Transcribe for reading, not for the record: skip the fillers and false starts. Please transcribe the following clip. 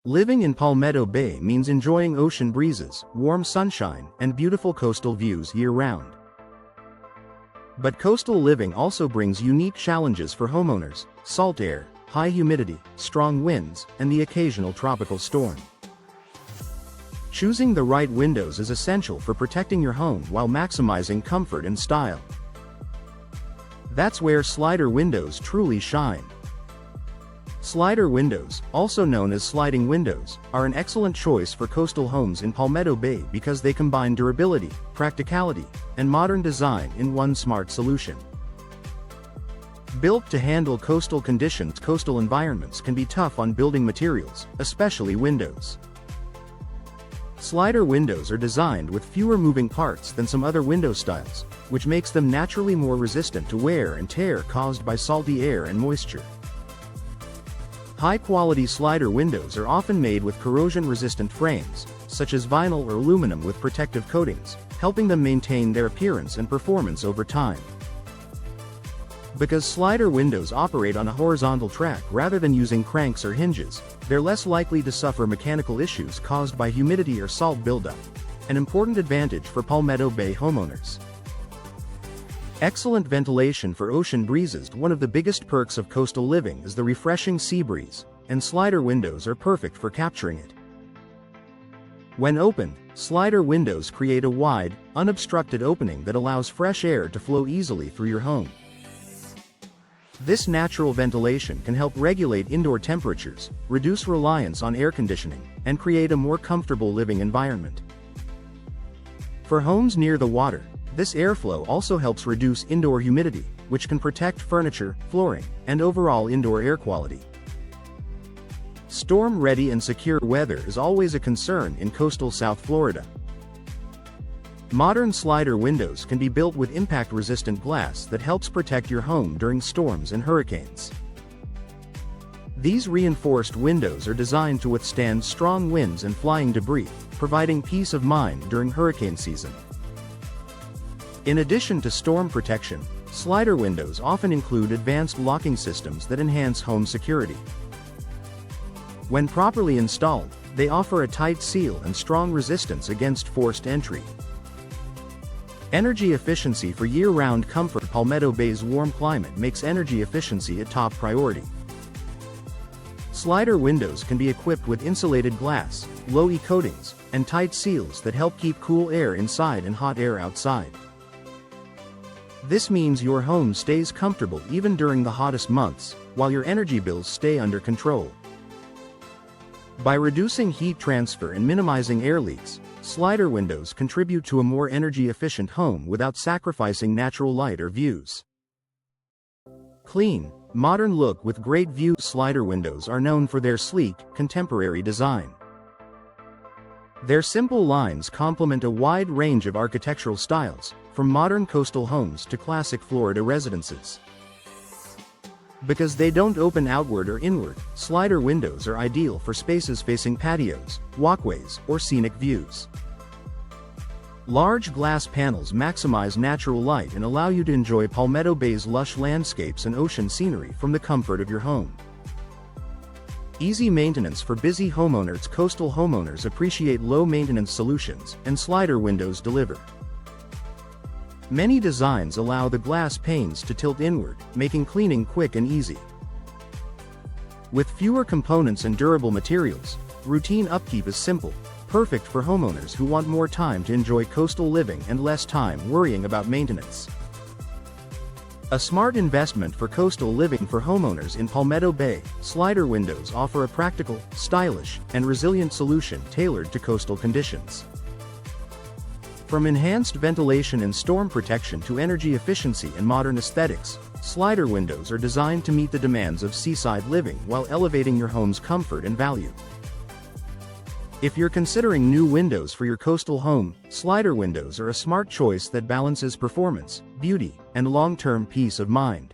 Living in Palmetto Bay means enjoying ocean breezes, warm sunshine, and beautiful coastal views year-round. But coastal living also brings unique challenges for homeowners: salt air, high humidity, strong winds, and the occasional tropical storm. Choosing the right windows is essential for protecting your home while maximizing comfort and style. That's where Slider Windows truly shine. Slider windows, also known as sliding windows, are an excellent choice for coastal homes in Palmetto Bay because they combine durability, practicality, and modern design in one smart solution. Built to handle coastal conditions, coastal environments can be tough on building materials, especially windows. Slider windows are designed with fewer moving parts than some other window styles, which makes them naturally more resistant to wear and tear caused by salty air and moisture. High-quality slider windows are often made with corrosion-resistant frames, such as vinyl or aluminum with protective coatings, helping them maintain their appearance and performance over time. Because slider windows operate on a horizontal track rather than using cranks or hinges, they're less likely to suffer mechanical issues caused by humidity or salt buildup, an important advantage for Palmetto Bay homeowners. Excellent ventilation for ocean breezes. One of the biggest perks of coastal living is the refreshing sea breeze, and slider windows are perfect for capturing it. When opened, slider windows create a wide, unobstructed opening that allows fresh air to flow easily through your home. This natural ventilation can help regulate indoor temperatures, reduce reliance on air conditioning, and create a more comfortable living environment. For homes near the water, this airflow also helps reduce indoor humidity, which can protect furniture, flooring, and overall indoor air quality. Storm-ready and secure weather is always a concern in coastal South Florida. Modern slider windows can be built with impact-resistant glass that helps protect your home during storms and hurricanes. These reinforced windows are designed to withstand strong winds and flying debris, providing peace of mind during hurricane season. In addition to storm protection, slider windows often include advanced locking systems that enhance home security. When properly installed, they offer a tight seal and strong resistance against forced entry. Energy efficiency for year-round comfort. Palmetto Bay's warm climate makes energy efficiency a top priority. Slider windows can be equipped with insulated glass, low-E coatings, and tight seals that help keep cool air inside and hot air outside. This means your home stays comfortable even during the hottest months, while your energy bills stay under control. By reducing heat transfer and minimizing air leaks, slider windows contribute to a more energy-efficient home without sacrificing natural light or views. Clean, modern look with great view. Slider windows are known for their sleek, contemporary design. Their simple lines complement a wide range of architectural styles, from modern coastal homes to classic Florida residences. Because they don't open outward or inward, slider windows are ideal for spaces facing patios, walkways, or scenic views. Large glass panels maximize natural light and allow you to enjoy Palmetto Bay's lush landscapes and ocean scenery from the comfort of your home. Easy maintenance for busy homeowners. Coastal homeowners appreciate low-maintenance solutions, and slider windows deliver. Many designs allow the glass panes to tilt inward, making cleaning quick and easy. With fewer components and durable materials, routine upkeep is simple, perfect for homeowners who want more time to enjoy coastal living and less time worrying about maintenance. A smart investment for coastal living. For homeowners in Palmetto Bay, slider windows offer a practical, stylish, and resilient solution tailored to coastal conditions. From enhanced ventilation and storm protection to energy efficiency and modern aesthetics, slider windows are designed to meet the demands of seaside living while elevating your home's comfort and value. If you're considering new windows for your coastal home, slider windows are a smart choice that balances performance, beauty, and long-term peace of mind.